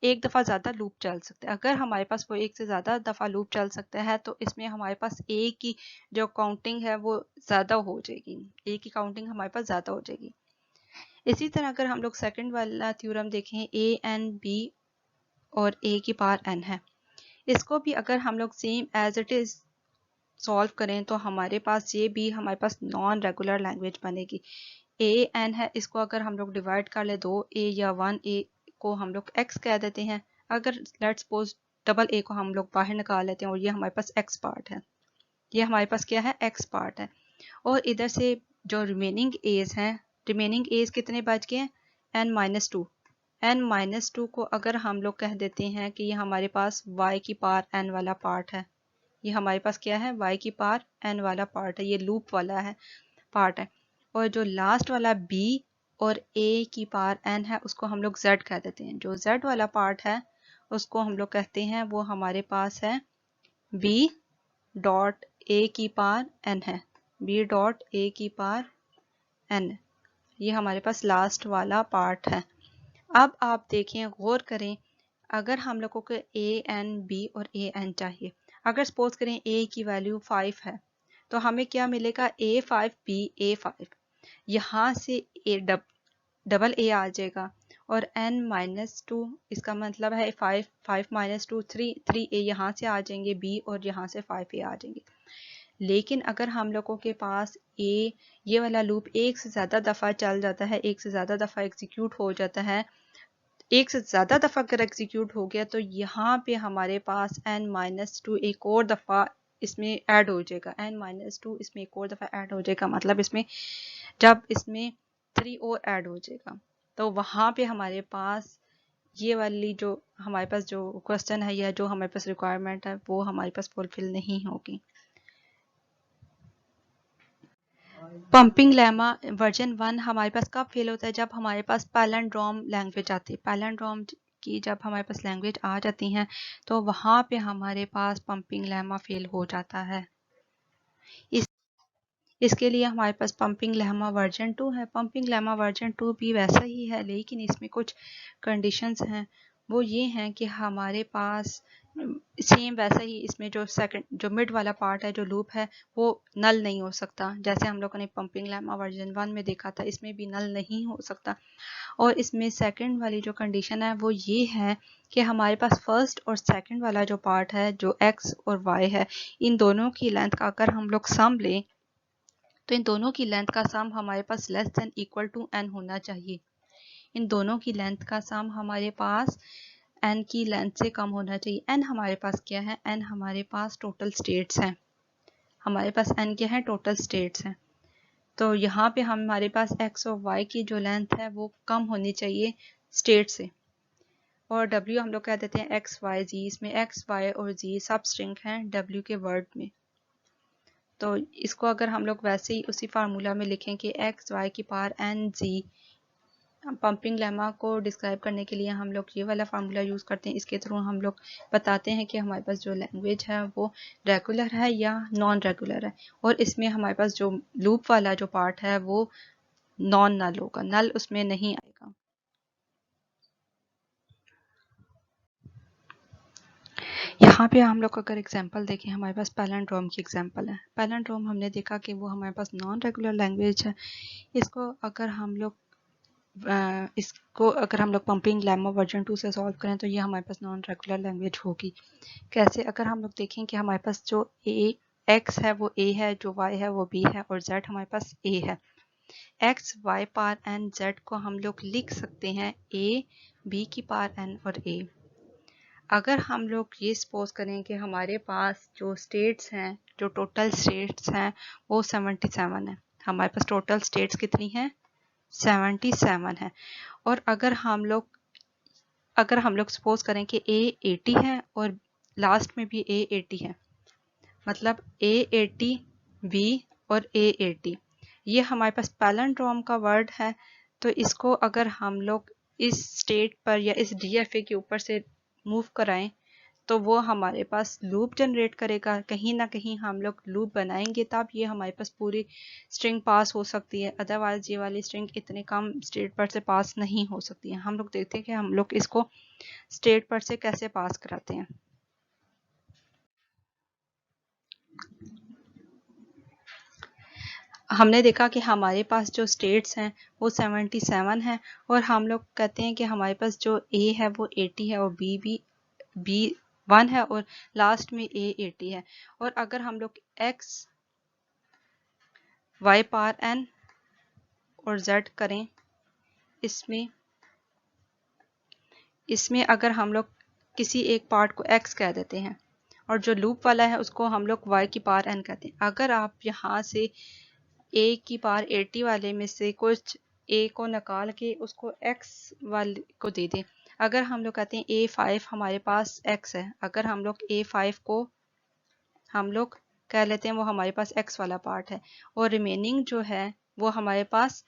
एक दफ़ा ज़्यादा लूप चल सकता है। अगर हमारे पास वो एक से ज़्यादा दफ़ा लूप चल सकता है तो इसमें हमारे पास ए की जो काउंटिंग है वो ज़्यादा हो जाएगी, ए की काउंटिंग हमारे पास ज़्यादा हो जाएगी। इसी तरह अगर हम लोग सेकंड वाला थ्योरम देखें, ए एन बी और ए की पावर एन है, इसको भी अगर हम लोग same as it is solve करें तो हमारे पास ये भी हमारे पास नॉन रेगुलर लैंग्वेज बनेगी। ए एन है, इसको अगर हम लोग डिवाइड कर ले, 2a या 1a को हम लोग x कह देते हैं। अगर लेट्स सपोज डबल a को हम लोग बाहर निकाल लेते हैं और ये हमारे पास x पार्ट है, ये हमारे पास क्या है, x पार्ट है। और इधर से जो रिमेनिंग एज हैं, रिमेनिंग एज कितने बच गए हैं, n-2। n-2 को अगर हम लोग कह देते हैं कि ये हमारे पास y की पावर n वाला पार्ट है, ये हमारे पास क्या है, y की पावर n वाला पार्ट है, ये लूप वाला है पार्ट है। और जो लास्ट वाला b और a की पावर n है उसको हम लोग z कह देते हैं। जो z वाला पार्ट है उसको हम लोग कहते हैं, वो हमारे पास है b डॉट a की पावर n है, b डॉट a की पावर n, ये हमारे पास लास्ट वाला पार्ट है। अब आप देखें, गौर करें, अगर हम लोगों को a n b और a n चाहिए, अगर सपोज करें a की वैल्यू 5 है तो हमें क्या मिलेगा, a5 b a5, यहाँ से डबल a आ जाएगा और n-2, इसका मतलब है 5 माइनस 2 3a यहाँ से आ जाएंगे b और यहाँ से 5a आ जाएंगे। लेकिन अगर हम लोगों के पास ये वाला लूप एक से ज़्यादा दफ़ा चल जाता है, एक से ज़्यादा दफ़ा एग्जीक्यूट हो जाता है, एक से ज़्यादा दफ़ा अगर एग्जीक्यूट हो गया तो यहाँ पे हमारे पास n-2 एक और दफ़ा इसमें ऐड हो जाएगा, n-2 इसमें एक और दफ़ा ऐड हो जाएगा, मतलब इसमें जब इसमें 3 और ऐड हो जाएगा तो वहाँ पे हमारे पास ये वाली जो हमारे पास जो क्वेश्चन है या जो हमारे पास रिक्वायरमेंट है वो हमारे पास फुलफिल नहीं होगी। पंपिंग लेमा वर्जन 1 हमारे पास कब फेल होता है, जब हमारे पास पैलिंड्रोम लैंग्वेज आती है। पैलिंड्रोम की जब हमारे पास लैंग्वेज आ जाती हैं तो वहाँ पे हमारे पास पंपिंग लेमा फेल हो जाता है। इसके लिए हमारे पास पंपिंग लेमा वर्जन 2 है। पंपिंग लेमा वर्जन 2 भी वैसा ही है, लेकिन इसमें कुछ कंडीशंस हैं। वो ये हैं कि हमारे पास सेम वैसा ही इसमें जो मिड वाला पार्ट है, जो लूप है, वो नल नहीं हो सकता। जैसे हम लोगों ने पंपिंग लेमा वर्जन 1 में देखा था, इसमें भी नल नहीं हो सकता। और इसमें सेकंड वाली जो कंडीशन है वो ये है कि हमारे पास फर्स्ट और सेकंड वाला जो पार्ट है, जो x और y है, इन दोनों की लेंथ का अगर हम लोग सम लें तो इन दोनों की लेंथ का सम हमारे पास less than equal to n होना चाहिए। इन दोनों की लेंथ का सम हमारे पास n की लेंथ से कम होना चाहिए। n हमारे पास क्या है, n हमारे पास टोटल स्टेट्स हैं। हमारे पास n क्या है, टोटल स्टेट्स हैं। तो यहाँ पे हमारे पास x और y की जो लेंथ है वो कम होनी चाहिए स्टेट से। और w हम लोग कह देते हैं x y z, इसमें x y और z सब स्ट्रिंग हैं w के वर्ड में। तो इसको अगर हम लोग वैसे ही उसी फार्मूला में लिखें कि x y की power n z, pumping lemma को डिस्क्राइब करने के लिए हम लोग ये वाला फार्मूला यूज़ करते हैं। इसके थ्रू हम लोग बताते हैं कि हमारे पास जो लैंग्वेज है वो रेगुलर है या नॉन रेगुलर है। और इसमें हमारे पास जो लूप वाला जो पार्ट है वो नॉन नल होगा, नल उसमें नहीं आएगा। यहाँ पे हम लोग अगर एग्जांपल देखें, हमारे पास पैलिंड्रोम की एग्जांपल है। पैलिंड्रोम हमने देखा कि वो हमारे पास नॉन रेगुलर लैंग्वेज है। इसको अगर हम लोग पंपिंग लेमा वर्जन 2 से सॉल्व करें तो ये हमारे पास नॉन रेगुलर लैंग्वेज होगी। कैसे, अगर हम लोग देखें कि हमारे पास जो x है वो a है, जो y है वो b है और z हमारे पास a है। x y power n z को हम लोग लिख सकते हैं a b की पावर n और a। अगर हम लोग ये सपोज करें कि हमारे पास जो स्टेट्स हैं, जो टोटल स्टेट्स हैं वो 77 है। हमारे पास टोटल स्टेट्स कितनी हैं, 77 है। और अगर हम लोग सपोज करें कि a 80 है और लास्ट में भी a 80 है, मतलब a 80 b और a 80, ये हमारे पास पैलिंड्रोम का वर्ड है। तो इसको अगर हम लोग इस स्टेट पर या इस DFA के ऊपर से मूव कराएं तो वो हमारे पास लूप जनरेट करेगा। कहीं ना कहीं हम लोग लूप बनाएंगे तब ये हमारे पास पूरी स्ट्रिंग पास हो सकती है, अदरवाइज ये वाली स्ट्रिंग इतने कम स्टेट पर से पास नहीं हो सकती है। हम लोग देखते हैं कि हम लोग इसको स्टेट पर से कैसे पास कराते हैं। हमने देखा कि हमारे पास जो स्टेट्स हैं वो 77 हैं और हम लोग कहते हैं कि हमारे पास जो ए है वो 80 है और बी 1 है और लास्ट में ए 80 है। और अगर हम लोग x y पावर n और z करें, इसमें अगर हम लोग किसी एक पार्ट को x कह देते हैं और जो लूप वाला है उसको हम लोग y की पावर n कहते हैं। अगर आप यहाँ से a की पावर 80 वाले में से कुछ a को निकाल के उसको x वाले को दे दें, अगर हम लोग कहते हैं a5 हमारे पास x है, अगर हम लोग a5 को हम लोग कह लेते हैं वो हमारे पास x वाला पार्ट है और रिमेनिंग जो है वो हमारे पास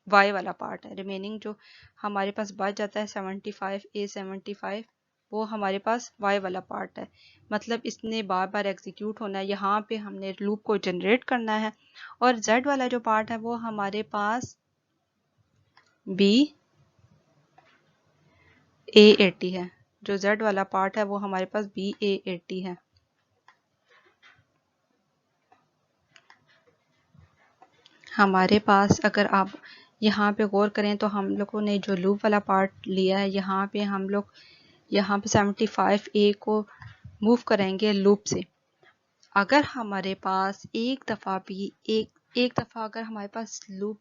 y वाला पार्ट है। रिमेनिंग जो हमारे पास बच जाता है 75 a75 वो हमारे पास y वाला पार्ट है। मतलब इसने बार बार एग्जीक्यूट होना है, यहाँ पे हमने लूप को जनरेट करना है। और z वाला जो पार्ट है वो हमारे पास b a80 है। जो z वाला पार्ट है वो हमारे पास b a80 है। हमारे पास अगर आप यहाँ पे गौर करें तो हम लोगों ने जो लूप वाला पार्ट लिया है, यहाँ पे हम लोग यहाँ पे 75a को मूव करेंगे लूप से। अगर हमारे पास एक दफ़ा भी एक दफ़ा अगर हमारे पास लूप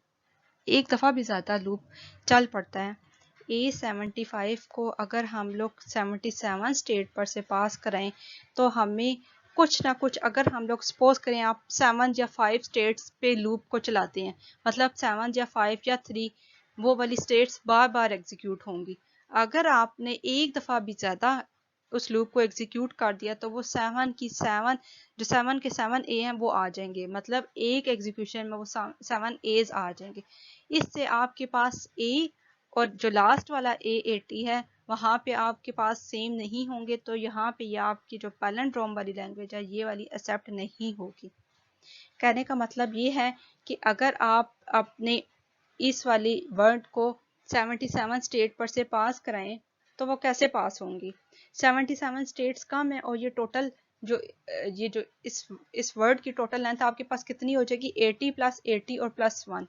एक दफ़ा भी ज़्यादा लूप चल पड़ता है, a75 को अगर हम लोग 77 स्टेट पर से पास कराएं तो हमें कुछ ना कुछ, अगर हम लोग सपोज करें आप 7 या 5 स्टेट्स पे लूप को चलाते हैं, मतलब 7 या 5 या 3 वो वाली स्टेट्स बार बार एग्जीक्यूट होंगी। अगर आपने एक दफ़ा भी ज़्यादा उस लूप को एग्जीक्यूट कर दिया तो वो 7 जो 7 के 7 ए हैं वो आ जाएंगे, मतलब एक एग्जीक्यूशन में वो 7 एज आ जाएंगे। इससे आपके पास ए और जो लास्ट वाला a80 है वहाँ पे आपके पास सेम नहीं होंगे, तो यहाँ पे ये आपकी जो पैलिंड्रोम वाली लैंग्वेज है ये वाली एक्सेप्ट नहीं होगी। कहने का मतलब ये है कि अगर आप अपने इस वाली वर्ड को 77 स्टेट पर से पास कराएं तो वो कैसे पास होंगी। 77 स्टेट्स कम है और ये टोटल जो इस वर्ड की टोटल लेंथ आपके पास कितनी हो जाएगी, 80 प्लस 80 और प्लस 1,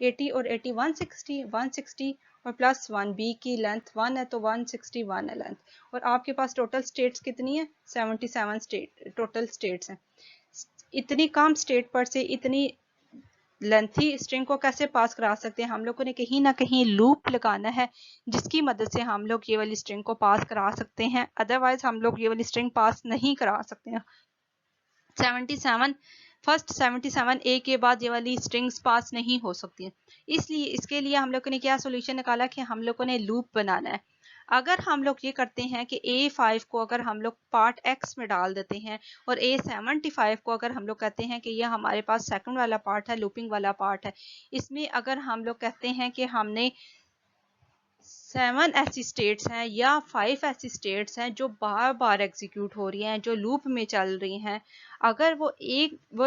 80 और 80 160 और प्लस 1, बी की लेंथ 1 है तो 161 है लेंथ। और आपके पास टोटल स्टेट्स कितनी है, 77 स्टेट टोटल स्टेट्स हैं। इतनी कम स्टेट पर से इतनी लेंथी स्ट्रिंग को कैसे पास करा सकते हैं। हम लोगों ने कहीं ना कहीं लूप लगाना है जिसकी मदद से हम लोग ये वाली स्ट्रिंग को पास करा सकते हैं, अदरवाइज हम लोग ये वाली स्ट्रिंग पास नहीं करा सकते हैं। 77 ए के बाद ये वाली स्ट्रिंग्स पास नहीं हो सकती हैं। इसलिए इसके लिए हम लोगों ने क्या सोल्यूशन निकाला कि हम लोगों ने लूप बनाना है। अगर हम लोग ये करते हैं कि a5 को अगर हम लोग पार्ट x में डाल देते हैं और a75 को अगर हम लोग कहते हैं कि यह हमारे पास सेकंड वाला पार्ट है, लूपिंग वाला पार्ट है, इसमें अगर हम लोग कहते हैं कि हमने 7 ऐसी स्टेट्स हैं या 5 ऐसी स्टेट्स हैं जो बार बार एग्जीक्यूट हो रही हैं, जो लूप में चल रही हैं, अगर वो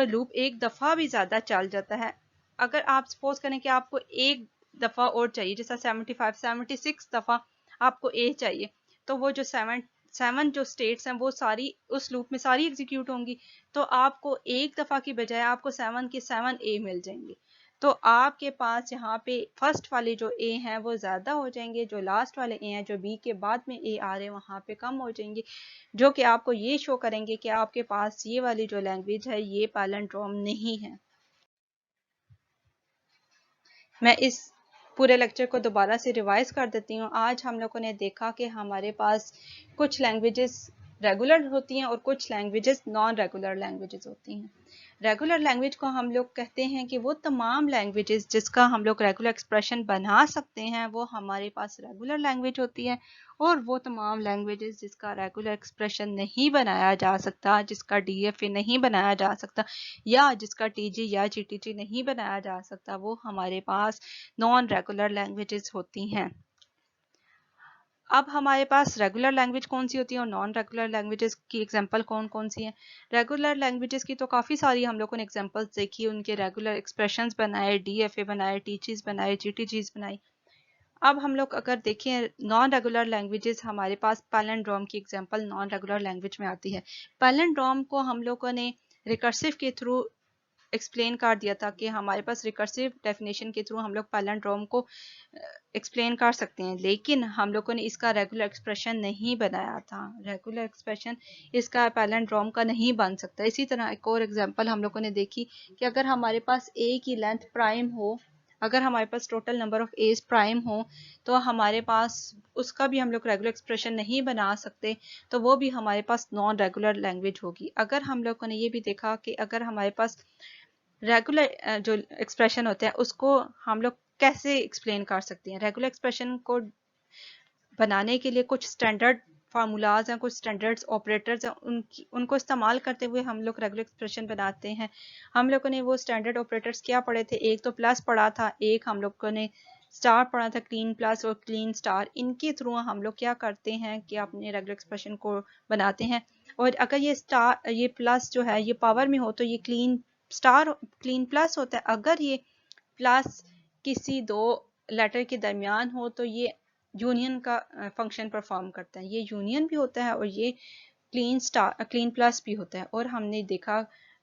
लूप एक दफ़ा भी ज़्यादा चल जाता है, अगर आप सपोज करें कि आपको एक दफ़ा और चाहिए, जैसा 76 दफ़ा आपको ए चाहिए, तो वो जो 7 जो स्टेट्स हैं वो सारी उस लूप में सारी एग्जीक्यूट होंगी, तो आपको एक दफ़ा की बजाय आपको 7 के 7 ए मिल जाएंगे। तो आपके पास यहाँ पे फर्स्ट वाले जो ए हैं वो ज़्यादा हो जाएंगे, जो लास्ट वाले ए हैं जो बी के बाद में ए आ रहे हैं वहाँ पे कम हो जाएंगे, जो कि आपको ये शो करेंगे कि आपके पास ये वाली जो लैंग्वेज है ये पैलिंड्रोम नहीं है। मैं इस पूरे लेक्चर को दोबारा से रिवाइज कर देती हूँ। आज हम लोगों ने देखा कि हमारे पास कुछ लैंग्वेजेस रेगुलर होती हैं और कुछ लैंग्वेजेस नॉन रेगुलर लैंग्वेजेस होती हैं। रेगुलर लैंग्वेज को हम लोग कहते हैं कि वो तमाम लैंग्वेजेस जिसका हम लोग रेगुलर एक्सप्रेशन बना सकते हैं वो हमारे पास रेगुलर लैंग्वेज होती है, और वो तमाम लैंग्वेजेस जिसका रेगुलर एक्सप्रेशन नहीं बनाया जा सकता, जिसका डीएफए नहीं बनाया जा सकता या जिसका टीजी या जीटीजी नहीं बनाया जा सकता, वो हमारे पास नॉन रेगुलर लैंग्वेजेस होती हैं। अब हमारे पास रेगुलर लैंग्वेज कौन सी होती है और नॉन रेगुलर लैंग्वेजेस की एग्जांपल कौन कौन सी हैं। रेगुलर लैंग्वेजेस की तो काफ़ी सारी हम लोगों ने एग्जांपल्स देखी, उनके रेगुलर एक्सप्रेशंस बनाए, डीएफए बनाए, टीचीज बनाए, जीटीजीज बनाई। अब हम लोग अगर देखें नॉन रेगुलर लैंग्वेजेस, हमारे पास पैलिंड्रोम की एग्जांपल नॉन रेगुलर लैंग्वेज में आती है। पैलिंड्रोम को हम लोगों ने रिकर्सिव के थ्रू एक्सप्लेन कर दिया था कि हमारे पास रिकर्सिव डेफिनेशन के थ्रू हम लोग पैलिंड्रोम को एक्सप्लेन कर सकते हैं, लेकिन हम लोगों ने इसका रेगुलर एक्सप्रेशन नहीं बनाया था। रेगुलर एक्सप्रेशन इसका पैलिंड्रोम का नहीं बन सकता। इसी तरह एक और एग्जांपल हम लोगों ने देखी कि अगर हमारे पास ए की लेंथ प्राइम हो, अगर हमारे पास total number of edge prime हो, तो हमारे पास उसका भी हम लोग रेगुलर एक्सप्रेशन नहीं बना सकते, तो वो भी हमारे पास नॉन रेगुलर लैंग्वेज होगी। अगर हम लोगों ने ये भी देखा कि अगर हमारे पास रेगुलर जो एक्सप्रेशन होते हैं उसको हम लोग कैसे एक्सप्लेन कर सकते हैं। रेगुलर एक्सप्रेशन को बनाने के लिए कुछ स्टैंडर्ड फार्मूलाज हैं, कुछ स्टैंडर्ड्स ऑपरेटर्स हैं, उनको इस्तेमाल करते हुए हम लोग रेगुलर एक्सप्रेशन बनाते हैं। हम लोगों ने वो स्टैंडर्ड ऑपरेटर्स क्या पढ़े थे, एक तो प्लस पढ़ा था, एक हम लोगों ने स्टार पढ़ा था, क्लीन प्लस और क्लीन स्टार। इनके थ्रू हम लोग क्या करते हैं कि अपने रेगुलर एक्सप्रेशन को बनाते हैं। और अगर ये स्टार, ये प्लस जो है ये पावर में हो तो ये क्लीन स्टार, क्लीन प्लस होता है। अगर ये प्लस किसी दो लेटर के दरमियान हो तो ये यूनियन का फंक्शन परफॉर्म करता है। ये यूनियन भी होता है और ये क्लीन स्टार, क्लीन प्लस भी होता है। और हमने देखा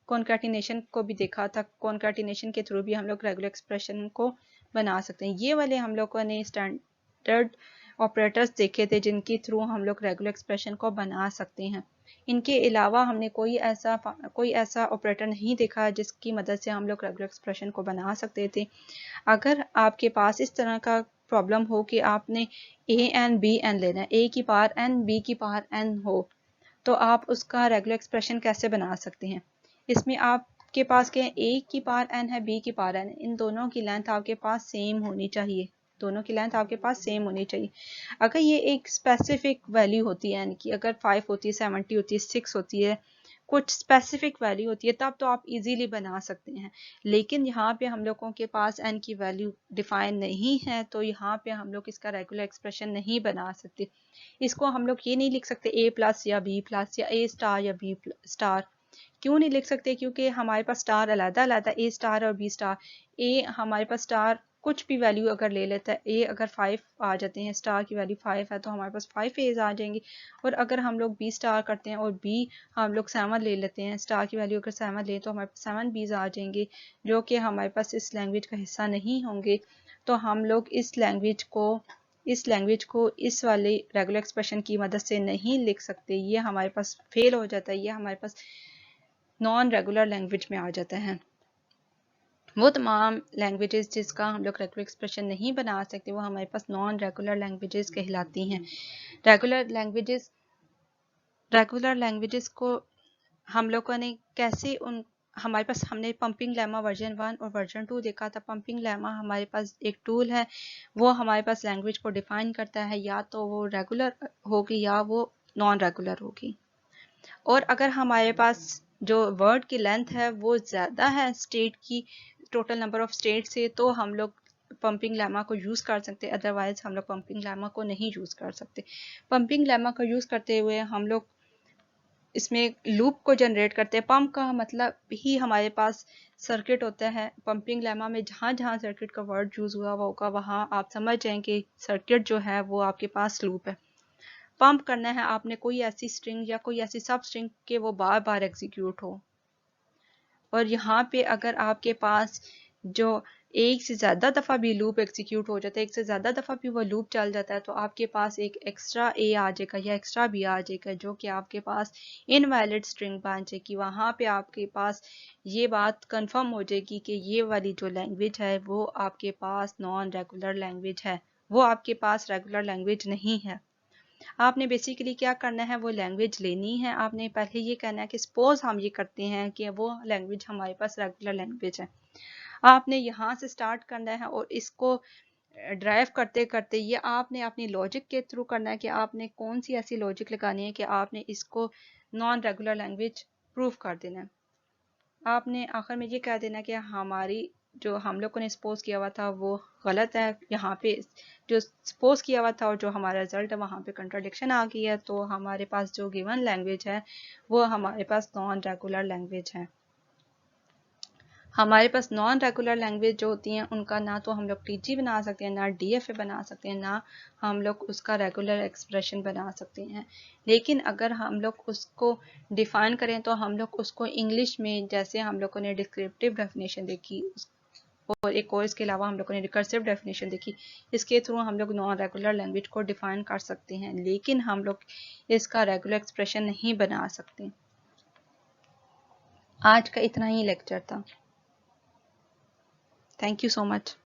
कॉन्कैटिनेशन को भी देखा था, कॉन्कैटिनेशन के थ्रू भी हम लोग रेगुलर एक्सप्रेशन को बना सकते हैं। ये वाले हम लोगों ने स्टैंडर्ड ऑपरेटर्स देखे थे जिनके थ्रू हम लोग रेगुलर एक्सप्रेशन को बना सकते हैं। इनके अलावा हमने कोई ऐसा ऑपरेटर नहीं देखा जिसकी मदद से हम लोग रेगुलर एक्सप्रेशन को बना सकते थे। अगर आपके पास इस तरह का प्रॉब्लम हो कि आपने ए एन बी एन लेना है, ए की पावर एन, बी की पावर एन हो, तो आप उसका रेगुलर एक्सप्रेशन कैसे बना सकते हैं। इसमें आपके पास क्या है, ए की पावर एन है, बी की पावर एन, इन दोनों की लेंथ आपके पास सेम होनी चाहिए, दोनों की लेंथ आपके पास सेम होनी चाहिए। अगर ये एक स्पेसिफिक वैल्यू होती है, यानी कि अगर 5 होती है, 70 होती है, 6 होती है, कुछ स्पेसिफिक वैल्यू होती है, तब तो आप इजीली बना सकते हैं। लेकिन यहाँ पे हम लोगों के पास n की वैल्यू डिफाइन नहीं है, तो यहाँ पे हम लोग इसका रेगुलर एक्सप्रेशन नहीं बना सकते। इसको हम लोग ये नहीं लिख सकते a प्लस या b प्लस या a स्टार या b स्टार। क्यों नहीं लिख सकते, क्योंकि हमारे पास स्टार अलग अलग ए स्टार और बी स्टार। ए हमारे पास स्टार कुछ भी वैल्यू अगर ले लेता है, ए अगर 5 आ जाते हैं, स्टार की वैल्यू 5 है तो हमारे पास 5 एज आ जाएंगी। और अगर हम लोग बी स्टार करते हैं और बी हम लोग 7 ले लेते हैं, स्टार की वैल्यू अगर 7 ले तो हमारे पास 7 बीज आ जाएंगे, जो कि हमारे पास इस लैंग्वेज का हिस्सा नहीं होंगे। तो हम लोग इस लैंग्वेज को इस वाले रेगुलर एक्सप्रेशन की मदद से नहीं लिख सकते। ये हमारे पास फेल हो जाता है, ये हमारे पास नॉन रेगुलर लैंग्वेज में आ जाता है। वो तमाम लैंग्वेजेस जिसका हम लोग रेगुलर एक्सप्रेशन नहीं बना सकते, वो हमारे पास नॉन रेगुलर लैंग्वेजेस कहलाती हैं। रेगुलर लैंग्वेजेस को हम लोगों ने कैसे हमारे पास हमने पंपिंग लेमा वर्जन 1 और वर्जन 2 देखा था। पंपिंग लेमा हमारे पास एक टूल है, वो हमारे पास लैंग्वेज को डिफाइन करता है, या तो वो रेगुलर होगी या वो नॉन रेगुलर होगी। और अगर हमारे पास जो वर्ड की लेंथ है वो ज़्यादा है स्टेट की, टोटल नंबर ऑफ स्टेट से, तो हम लोग पंपिंग लेमा को यूज़ कर सकते हैं, अदरवाइज हम लोग पंपिंग लेमा को नहीं यूज़ कर सकते। पंपिंग लेमा को यूज़ करते हुए हम लोग इसमें लूप को जनरेट करते हैं। पंप का मतलब ही हमारे पास सर्किट होता है। पंपिंग लेमा में जहाँ जहाँ सर्किट का वर्ड यूज़ हुआ होगा वहाँ आप समझ जाएं कि सर्किट जो है वो आपके पास लूप है। पंप करना है आपने कोई ऐसी स्ट्रिंग या कोई ऐसी सब स्ट्रिंग के वो बार बार एग्जीक्यूट हो। और यहाँ पे अगर आपके पास जो एक से ज़्यादा दफ़ा भी लूप एग्जीक्यूट हो जाता है, एक से ज़्यादा दफ़ा भी वो लूप चल जाता है, तो आपके पास एक एक्स्ट्रा ए आ जाएगा या एक्स्ट्रा बी आ जाएगा, जो कि आपके पास इनवैलिड स्ट्रिंग बन जाएगी। वहाँ पे आपके पास ये बात कंफर्म हो जाएगी कि ये वाली जो लैंग्वेज है वो आपके पास नॉन रेगुलर लैंग्वेज है, वो आपके पास रेगुलर लैंग्वेज नहीं है। आपने बेसिकली क्या करना है, वो लैंग्वेज लेनी है। आपने पहले ये कहना है कि सपोज हम ये करते हैं कि वो लैंग्वेज हमारे पास रेगुलर लैंग्वेज है। आपने यहाँ से स्टार्ट करना है और इसको ड्राइव करते करते ये आपने अपनी लॉजिक के थ्रू करना है कि आपने कौन सी ऐसी लॉजिक लगानी है कि आपने इसको नॉन रेगुलर लैंग्वेज प्रूव कर देना है। आपने आखिर में ये कह देना कि हमारी जो हम लोगों ने सपोज किया हुआ था वो गलत है। यहाँ पे जो सपोज किया हुआ था और जो हमारा रिजल्ट है वहाँ पे कंट्राडिक्शन आ गई है। तो हमारे पास जो गिवन लैंग्वेज है वो हमारे पास नॉन रेगुलर लैंग्वेज है। हमारे पास नॉन रेगुलर लैंग्वेज जो होती हैं उनका ना तो हम लोग टीजी बना सकते हैं, ना डीएफए बना सकते हैं, ना हम लोग उसका रेगुलर एक्सप्रेशन बना सकते हैं। लेकिन अगर हम लोग उसको डिफाइन करें तो हम लोग उसको इंग्लिश में, जैसे हम लोगों ने डिस्क्रिप्टिव डेफिनेशन देखी और एक और इसके अलावा हम लोगों ने रिकर्सिव डेफिनेशन देखी, इसके थ्रू हम लोग नॉन रेगुलर लैंग्वेज को डिफाइन कर सकते हैं, लेकिन हम लोग इसका रेगुलर एक्सप्रेशन नहीं बना सकते। आज का इतना ही लेक्चर था। Thank you so much.